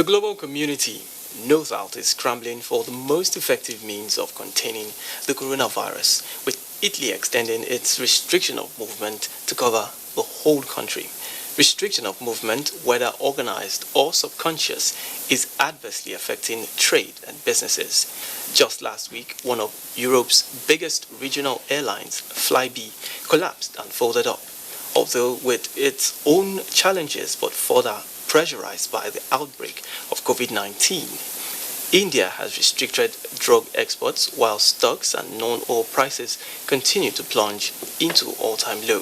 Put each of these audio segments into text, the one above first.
The global community, no doubt, is scrambling for the most effective means of containing the coronavirus, with Italy extending its restriction of movement to cover the whole country. Restriction of movement, whether organized or subconscious, is adversely affecting trade and businesses. Just last week, one of Europe's biggest regional airlines, Flybe, collapsed and folded up. Although with its own challenges but further pressurized by the outbreak of COVID-19, India has restricted drug exports while stocks and non-oil prices continue to plunge into all-time low.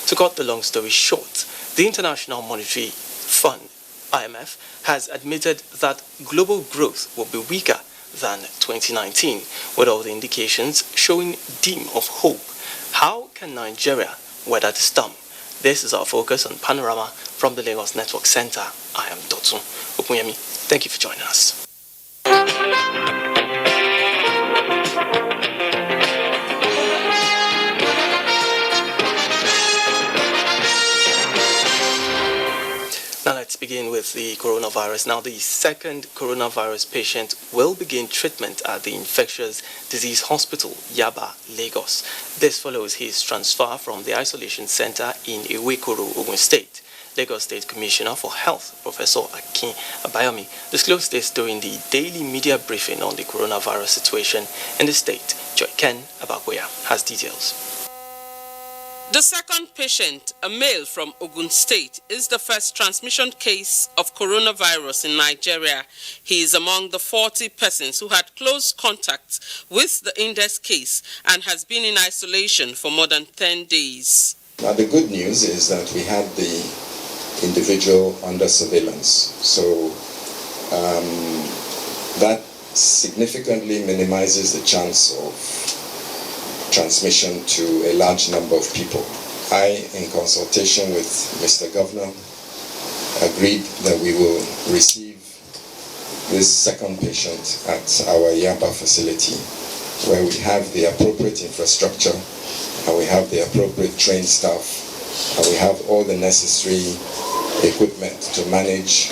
To cut the long story short, the International Monetary Fund, IMF, has admitted that global growth will be weaker than 2019, with all the indications showing dim of hope. How can Nigeria weather the storm? This is our focus on Panorama from the Lagos Network Center. I am Dotun Okunyemi. Thank you for joining us. Now let's begin with the coronavirus. Now the second coronavirus patient will begin treatment at the Infectious Disease Hospital, Yaba, Lagos. This follows his transfer from the isolation center in Iwekoro, Ogun State. Lagos State Commissioner for Health, Professor Akin Abayomi, disclosed this during the daily media briefing on the coronavirus situation in the state. Joy Ken Abakoya has details. The second patient, a male from Ogun State, is the first transmission case of coronavirus in Nigeria. He is among the 40 persons who had close contact with the index case and has been in isolation for more than 10 days. Now the good news is that we had the individual under surveillance. So that significantly minimizes the chance of transmission to a large number of people. I, in consultation with Mr. Governor, agreed that we will receive this second patient at our Yaba facility, where we have the appropriate infrastructure, and we have the appropriate trained staff, and we have all the necessary equipment to manage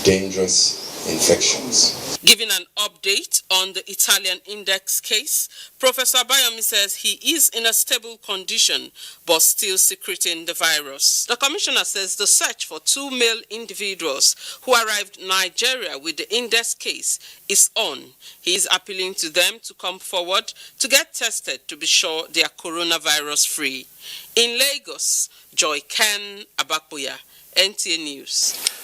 dangerous infections. Giving an update on the Italian index case, Professor Abayomi says he is in a stable condition but still secreting the virus. The commissioner says the search for 2 male individuals who arrived in Nigeria with the index case is on. He is appealing to them to come forward to get tested to be sure they are coronavirus free. In Lagos, Joy Ken Abakoya, NTA News.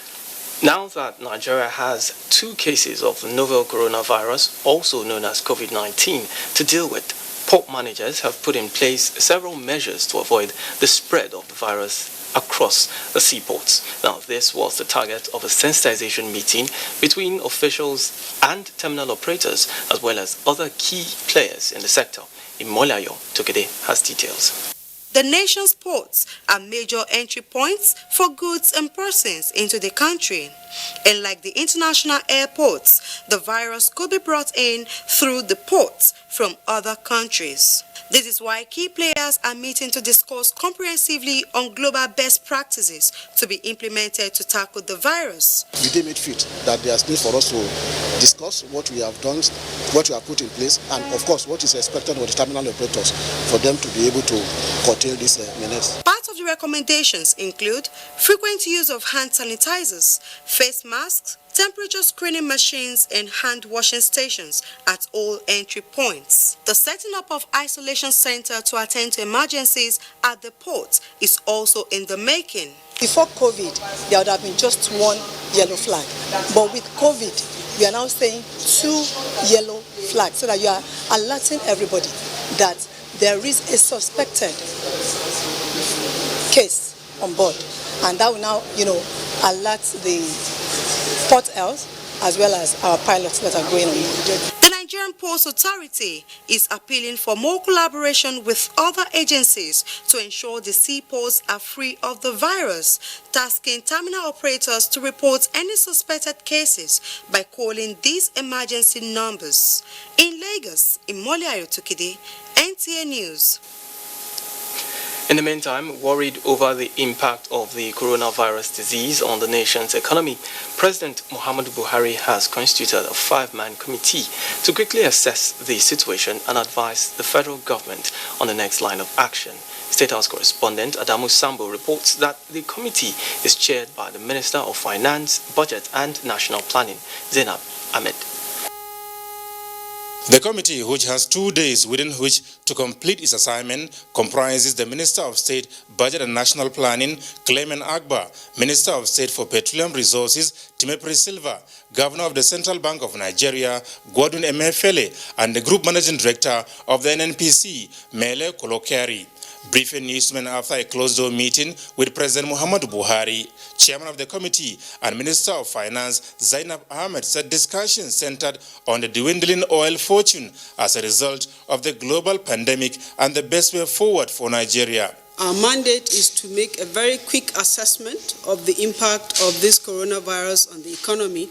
Now that Nigeria has 2 cases of the novel coronavirus, also known as COVID-19, to deal with, port managers have put in place several measures to avoid the spread of the virus across the seaports. Now, this was the target of a sensitization meeting between officials and terminal operators, as well as other key players in the sector. Imolayo Tokede has details. The nation's ports are major entry points for goods and persons into the country. And like the international airports, the virus could be brought in through the ports from other countries. This is why key players are meeting to discuss comprehensively on global best practices to be implemented to tackle the virus. We deem it fit that there's need for us to discuss what we have done, what we have put in place, and of course what is expected of the terminal operators for them to be able to curtail this menace. Part of the recommendations include frequent use of hand sanitizers, face masks, temperature screening machines and hand washing stations at all entry points. The setting up of isolation center to attend to emergencies at the port is also in the making. Before COVID, there would have been just 1 yellow flag. But with COVID, we are now saying 2 yellow flags so that you are alerting everybody that there is a suspected case on board. And that will now, alert the Port Health as well as our pilots that are going on. The Nigerian Ports Authority is appealing for more collaboration with other agencies to ensure the seaports are free of the virus, tasking terminal operators to report any suspected cases by calling these emergency numbers. In Lagos, Imolayo Tokede, NTA News. In the meantime, worried over the impact of the coronavirus disease on the nation's economy, President Muhammadu Buhari has constituted a 5-man committee to quickly assess the situation and advise the federal government on the next line of action. State House correspondent Adamu Sambo reports that the committee is chaired by the Minister of Finance, Budget and National Planning, Zainab Ahmed. The committee, which has 2 days within which to complete its assignment, comprises the Minister of State, Budget and National Planning, Clement Agba, Minister of State for Petroleum Resources, Timothy Silva, Governor of the Central Bank of Nigeria, Godwin Emefiele, and the Group Managing Director of the NNPC, Mele Kolokeri. Briefing newsmen after a closed-door meeting with President Muhammadu Buhari, Chairman of the committee and Minister of Finance Zainab Ahmed said discussions centered on the dwindling oil fortune as a result of the global pandemic and the best way forward for Nigeria. Our mandate is to make a very quick assessment of the impact of this coronavirus on the economy,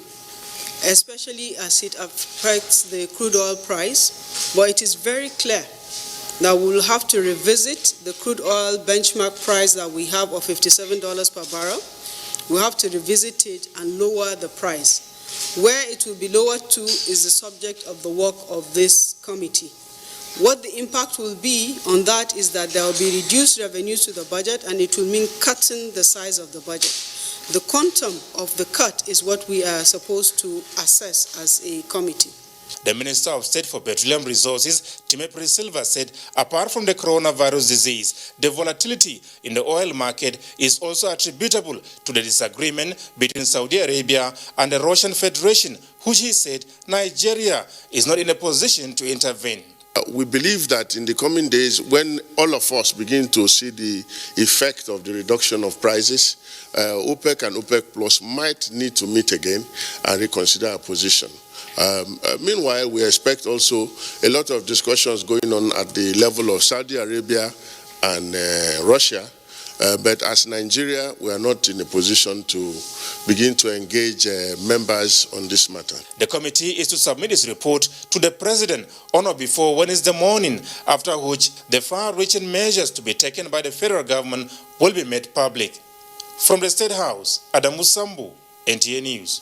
especially as it affects the crude oil price. But it is very clear that we will have to revisit the crude oil benchmark price that we have of $57 per barrel. We have to revisit it and lower the price. Where it will be lowered to is the subject of the work of this committee. What the impact will be on that is that there will be reduced revenues to the budget, and it will mean cutting the size of the budget. The quantum of the cut is what we are supposed to assess as a committee. The Minister of State for Petroleum Resources, Timothy Silva, said apart from the coronavirus disease, the volatility in the oil market is also attributable to the disagreement between Saudi Arabia and the Russian Federation, which he said Nigeria is not in a position to intervene. We believe that in the coming days, when all of us begin to see the effect of the reduction of prices, OPEC and OPEC Plus might need to meet again and reconsider our position. Meanwhile, we expect also a lot of discussions going on at the level of Saudi Arabia and Russia. But as Nigeria, we are not in a position to begin to engage members on this matter. The committee is to submit its report to the President on or before Wednesday morning, after which the far-reaching measures to be taken by the federal government will be made public. From the State House, Adamu Sambu, NTA News.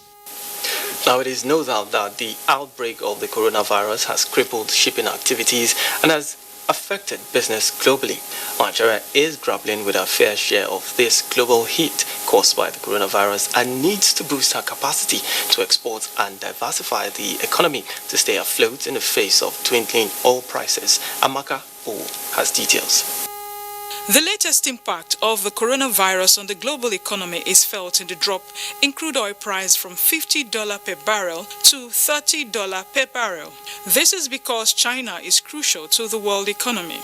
Now, it is no doubt that the outbreak of the coronavirus has crippled shipping activities and has affected business globally. Nigeria is grappling with a fair share of this global heat caused by the coronavirus and needs to boost her capacity to export and diversify the economy to stay afloat in the face of dwindling oil prices. Amaka O has details. The latest impact of the coronavirus on the global economy is felt in the drop in crude oil price from $50 per barrel to $30 per barrel. This is because China is crucial to the world economy.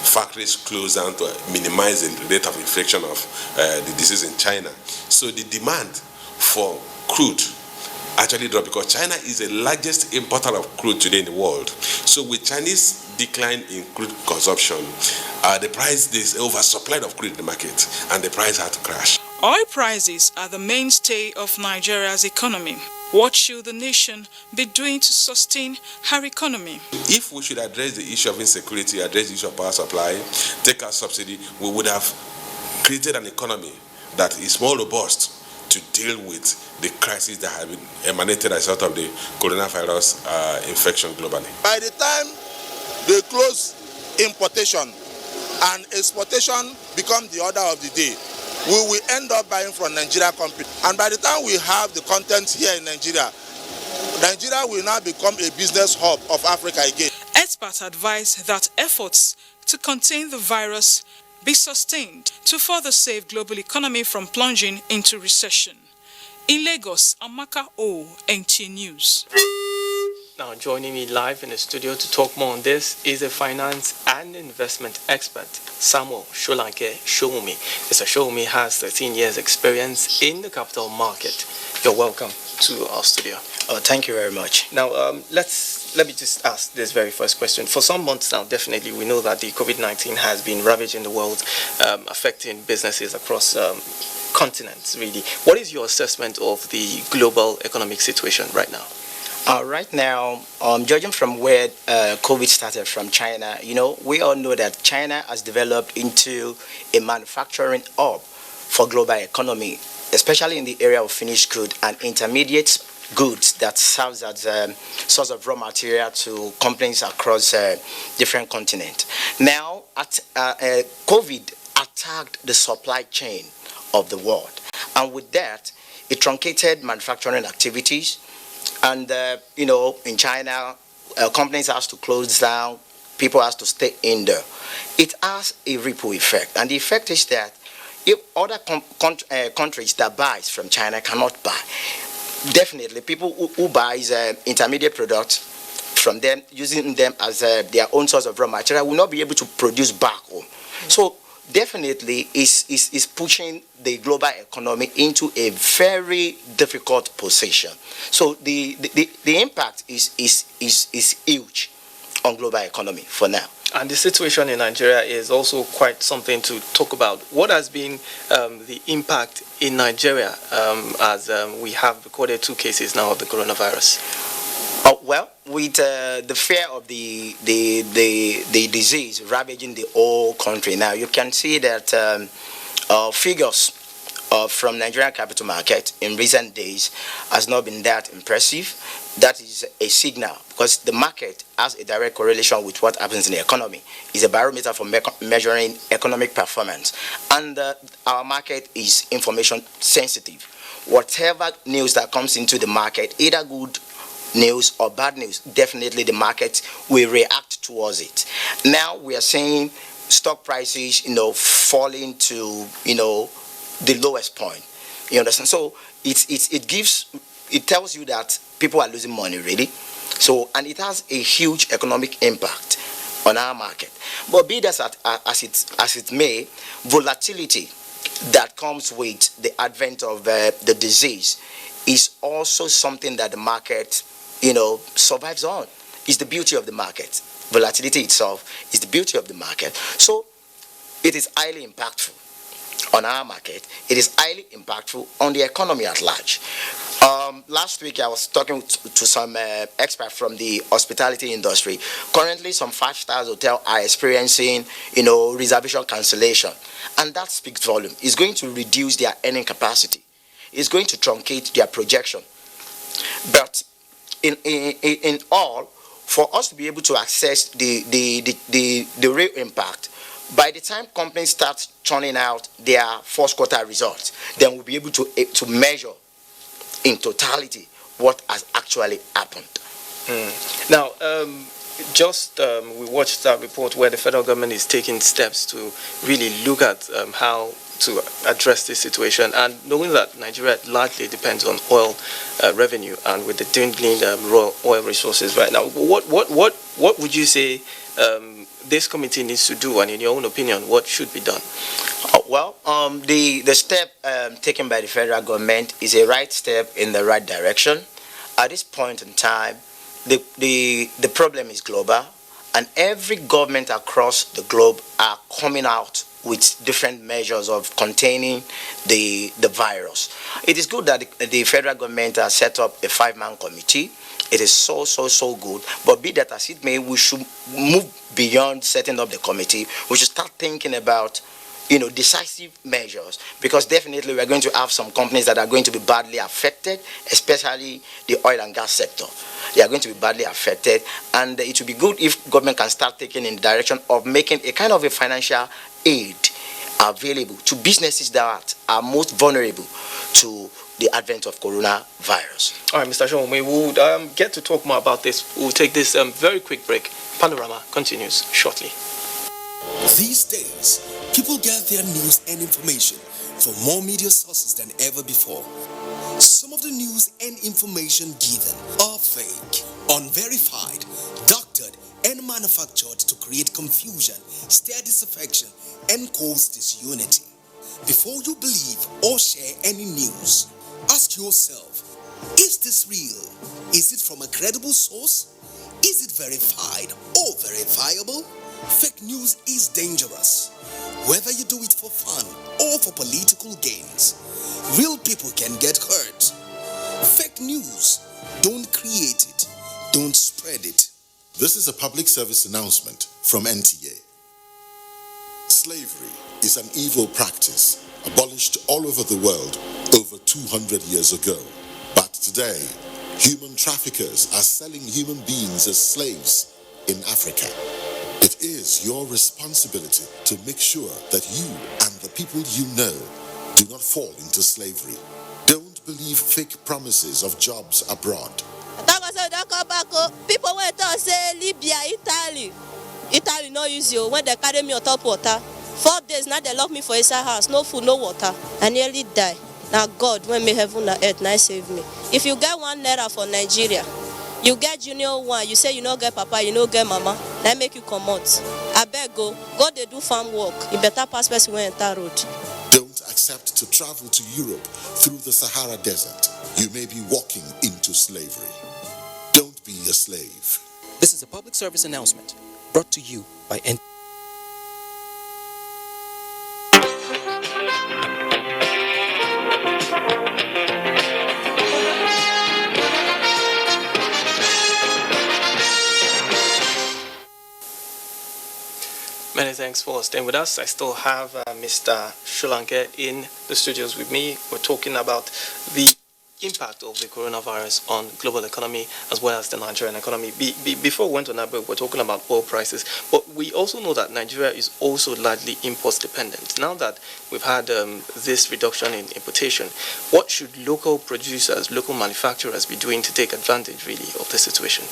Factories closed down to minimize the rate of infection of the disease in China. So the demand for crude actually dropped because China is the largest importer of crude today in the world. So with Chinese decline in crude consumption, the price, there's oversupply of crude in the market, and the price had to crash. Oil prices are the mainstay of Nigeria's economy. What should the nation be doing to sustain her economy? If we should address the issue of insecurity, address the issue of power supply, take our subsidy, we would have created an economy that is more robust to deal with the crisis that have been emanated as a result of the coronavirus infection globally. By the time they close importation and exportation become the order of the day, we will end up buying from Nigeria company. And by the time we have the content here in Nigeria, Nigeria will now become a business hub of Africa again. Experts advise that efforts to contain the virus be sustained to further save global economy from plunging into recession. In Lagos, Amaka O, NTA News. Now, joining me live in the studio to talk more on this is a finance and investment expert, Samuel Sholanke Showumi. Mr. Showumi has 13 years experience in the capital market. You're welcome to our studio. Thank you very much. Now, let me just ask this very first question. For some months now, definitely, we know that the COVID-19 has been ravaging the world, affecting businesses across continents, really. What is your assessment of the global economic situation right now? Right now, judging from where COVID started from China, we all know that China has developed into a manufacturing hub for global economy, especially in the area of finished good and intermediate goods that serves as a source of raw material to companies across different continents. Now, COVID attacked the supply chain of the world, and with that, it truncated manufacturing activities. And in China, companies have to close down, people have to stay in there. It has a ripple effect, and the effect is that if other countries that buys from China cannot buy, definitely people who buys intermediate products from them, using them as their own source of raw material, will not be able to produce back home. So definitely is pushing the global economy into a very difficult position. So the impact is huge on global economy for now. And the situation in Nigeria is also quite something to talk about. What has been the impact in Nigeria as we have recorded 2 cases now of the coronavirus? Well, with the fear of the disease ravaging the whole country now, you can see that figures from Nigerian capital market in recent days has not been that impressive. That is a signal, because the market has a direct correlation with what happens in the economy. It's a barometer for measuring economic performance, and our market is information sensitive. Whatever news that comes into the market, either good news or bad news, definitely the market will react towards it. Now we are seeing stock prices, falling to, the lowest point. You understand? So it tells you that people are losing money, really. So, and it has a huge economic impact on our market. But be that as it may, volatility that comes with the advent of the disease is also something that the market survives on. It's the beauty of the market. Volatility itself is the beauty of the market. So it is highly impactful on our market. It is highly impactful on the economy at large. Last week I was talking to some experts from the hospitality industry. Currently some 5-star hotels are experiencing reservation cancellation, and that speaks volume. It's going to reduce their earning capacity. It's going to truncate their projection. But in all, for us to be able to assess the real impact, by the time companies start churning out their first quarter results, then we'll be able to measure in totality what has actually happened. Now, we watched that report where the federal government is taking steps to really look at how to address this situation, and knowing that Nigeria largely depends on oil revenue, and with the dwindling raw oil resources right now, what would you say this committee needs to do, and in your own opinion, what should be done? The step taken by the federal government is a right step in the right direction. At this point in time, the problem is global, and every government across the globe are coming out with different measures of containing the virus. It is good that the federal government has set up a 5-man committee. It is so good. But be that as it may, we should move beyond setting up the committee. We should start thinking about decisive measures, because definitely we are going to have some companies that are going to be badly affected, especially the oil and gas sector. They are going to be badly affected, and it would be good if government can start taking in the direction of making a kind of a financial aid available to businesses that are most vulnerable to the advent of coronavirus. All right, Mr. Shon, we will get to talk more about this. We'll take this very quick break. Panorama continues shortly. These days, people get their news and information from more media sources than ever before. Some of the news and information given are fake, unverified, doctored, and manufactured to create confusion, stir disaffection, and cause disunity. Before you believe or share any news, ask yourself, is this real? Is it from a credible source? Is it verified or verifiable? Fake news is dangerous. Whether you do it for fun or for political gains, real people can get hurt. Fake news, don't create it. Don't spread it. This is a public service announcement from NTA. Slavery is an evil practice abolished all over the world over 200 years ago. But today, human traffickers are selling human beings as slaves in Africa. It is your responsibility to make sure that you and the people you know do not fall into slavery. Don't believe fake promises of jobs abroad. People went to say Libya, Italy no use you when they carry me on top water. 4 days now they lock me for inside house, no food, no water. I nearly die. Now God, when me heaven and earth, now save me. If you get 1 naira for Nigeria, you get junior one, you say you no get papa, you no get mama, now make you come out. I beg go they do farm work. You better pass person when enter road. Don't accept to travel to Europe through the Sahara Desert. You may be walking into slavery. Don't be a slave. This is a public service announcement brought to you by NTA. Many thanks for staying with us. I still have Mr. Shulanke in the studios with me. We're talking about the impact of the coronavirus on global economy as well as the Nigerian economy. Before we went on that break, we're talking about oil prices, but we also know that Nigeria is also largely import dependent. Now that we've had this reduction in importation, what should local producers, local manufacturers be doing to take advantage really of the situation?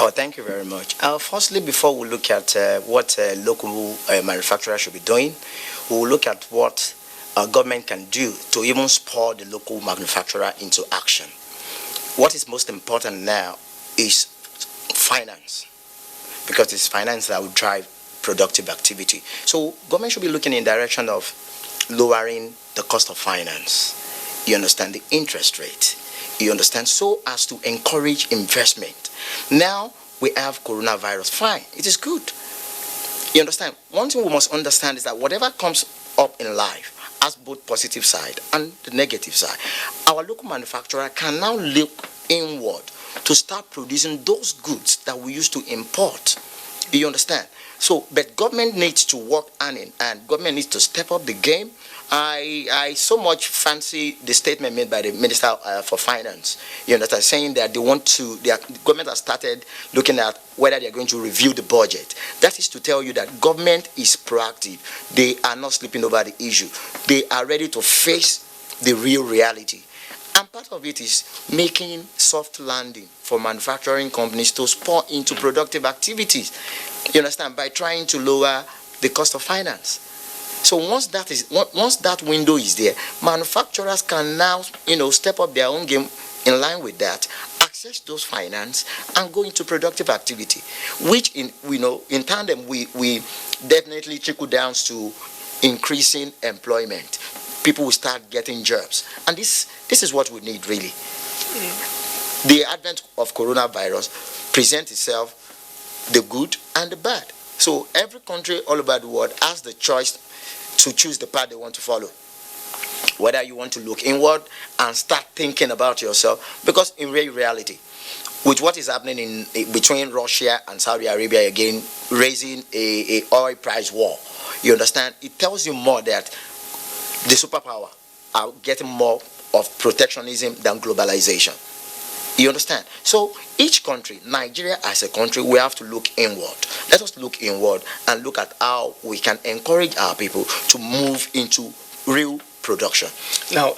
Oh, thank you very much. Firstly, before we look at what local manufacturers should be doing, we will look at what government can do to even spur the local manufacturer into action. What is most important now is finance, because it's finance that will drive productive activity. So government should be looking in the direction of lowering the cost of finance. You understand, the interest rate. You understand, so as to encourage investment. Now we have coronavirus. Fine, it is good. You understand? One thing we must understand is that whatever comes up in life has both positive side and the negative side. Our local manufacturer can now look inward to start producing those goods that we used to import. You understand? So, but government needs to work on it, and government needs to step up the game. I so much fancy the statement made by the Minister for Finance, you understand, saying that the government has started looking at whether they're going to review the budget. That is to tell you that government is proactive. They are not sleeping over the issue. They are ready to face the real reality. And part of it is making soft landing for manufacturing companies to spur into productive activities, you understand, by trying to lower the cost of finance. So once that window is there, manufacturers can now, step up their own game in line with that, access those finance, and go into productive activity, which in tandem we definitely trickle down to increasing employment. People will start getting jobs, and this is what we need really. The advent of coronavirus presents itself the good and the bad. So every country all over the world has the choice to choose the path they want to follow. Whether you want to look inward and start thinking about yourself, because in reality, with what is happening between Russia and Saudi Arabia again, raising a oil price war, you understand, it tells you more that the superpower are getting more of protectionism than globalization. You understand? So each country, Nigeria as a country, we have to look inward. Let us look inward and look at how we can encourage our people to move into real production. Now,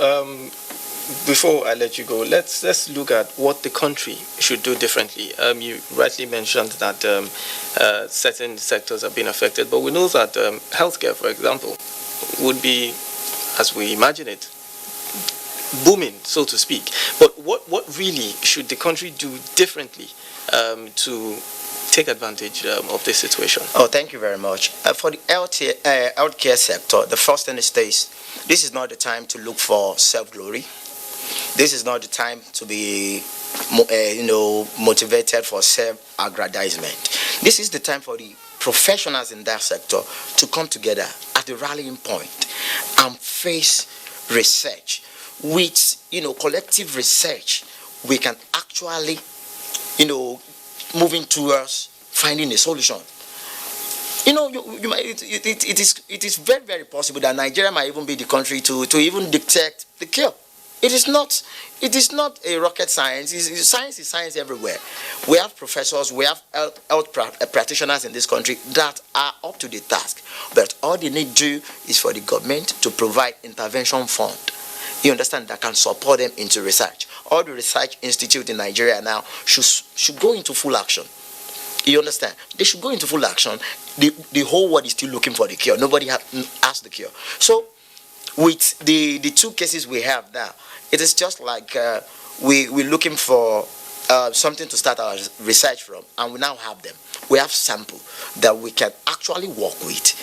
before I let you go, let's look at what the country should do differently. You rightly mentioned that certain sectors have been affected, but we know that healthcare, for example, would be, as we imagine it, booming, so to speak. But what really should the country do differently to take advantage of this situation? Oh, thank you very much. For the healthcare sector, the first thing is this is not the time to look for self-glory. This is not the time to be, motivated for self-aggrandizement. This is the time for the professionals in that sector to come together at the rallying point and face research. With collective research, we can actually moving towards finding a solution. You know, it is very, very possible that Nigeria might even be the country to even detect the cure. It is not a rocket science. Science is science everywhere. We have professors, we have health practitioners in this country that are up to the task. But all they need to do is for the government to provide intervention fund. You understand, that can support them into research. All the research institutes in Nigeria now should go into full action. You understand? They should go into full action. The whole world is still looking for the cure. Nobody has the cure. So with the two cases we have now, it is just like we're looking for something to start our research from, and we now have them. We have sample that we can actually work with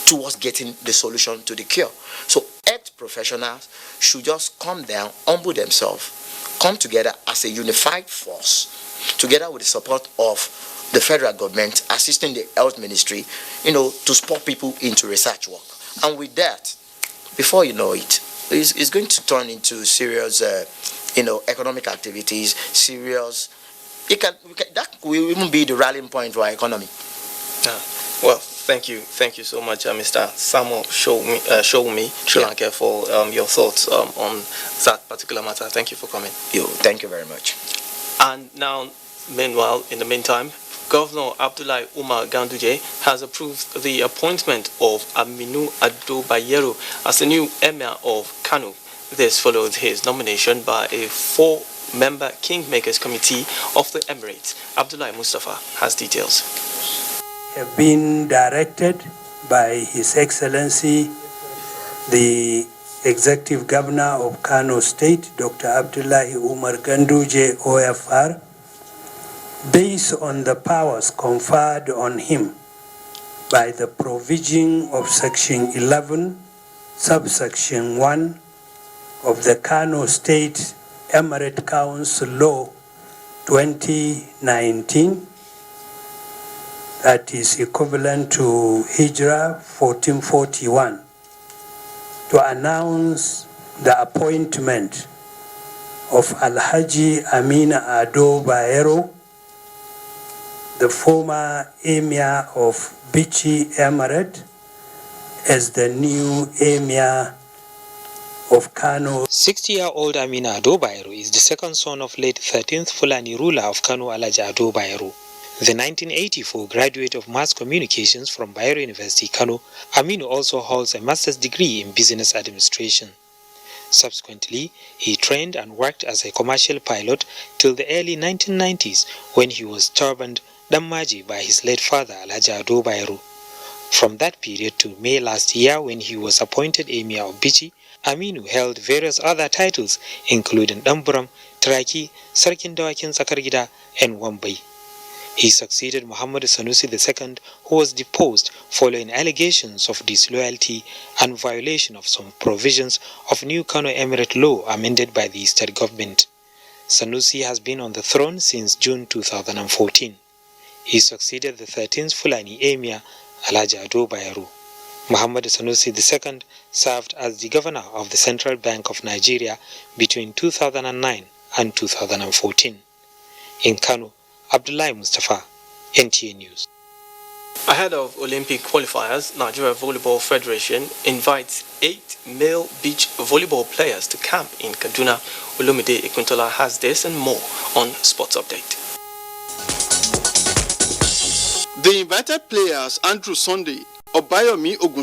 towards getting the solution to the cure. So health professionals should just come down, humble themselves, come together as a unified force, together with the support of the federal government, assisting the health ministry, you know, to support people into research work. And with that, before you know it, it's going to turn into serious, economic activities, serious. That will even be the rallying point for our economy. Well, thank you so much, Mr. Samuel Showmi Sri Lanka, for your thoughts on that particular matter. Thank you for coming. Thank you very much. And now, meanwhile, in the meantime, Governor Abdullahi Umar Ganduje has approved the appointment of Aminu Ado Bayero as the new Emir of Kano. This followed his nomination by a 4-member Kingmakers Committee of the Emirates. Abdullahi Mustafa has details. Have been directed by His Excellency, the Executive Governor of Kano State, Dr. Abdullahi Umar Ganduje, OFR, based on the powers conferred on him by the provision of Section 11, Subsection 1 of the Kano State Emirate Council Law 2019, that is equivalent to Hijrah 1441, to announce the appointment of Alhaji Amina Ado Bayero, the former Emir of Bichi Emirate, as the new Emir of Kano. 60-year-old Amina Ado Bayero is the second son of late 13th Fulani ruler of Kano, Alhaji Ado Bayero. The 1984 graduate of Mass Communications from Bayero University, Kano, Aminu also holds a master's degree in business administration. Subsequently, he trained and worked as a commercial pilot till the early 1990s when he was turbaned Dammaji by his late father, Alhaji Ado Bayero. From that period to May last year, when he was appointed Emir of Bichi, Aminu held various other titles including Damburam, Traki, Sarkin Dawakin Sakargida, and Wambai. He succeeded Muhammad Sanusi II, who was deposed following allegations of disloyalty and violation of some provisions of new Kano Emirate law amended by the state government. Sanusi has been on the throne since June 2014. He succeeded the 13th Fulani Emir, Alhaji Ado Bayero. Muhammad Sanusi II served as the governor of the Central Bank of Nigeria between 2009 and 2014. In Kano, Abdullahi Mustafa, NTA News. Ahead of Olympic qualifiers, Nigeria Volleyball Federation invites 8 male beach volleyball players to camp in Kaduna. Olumide Ikuntola has this and more on Sports Update. The invited players Andrew Sunday, Obayomi Ogun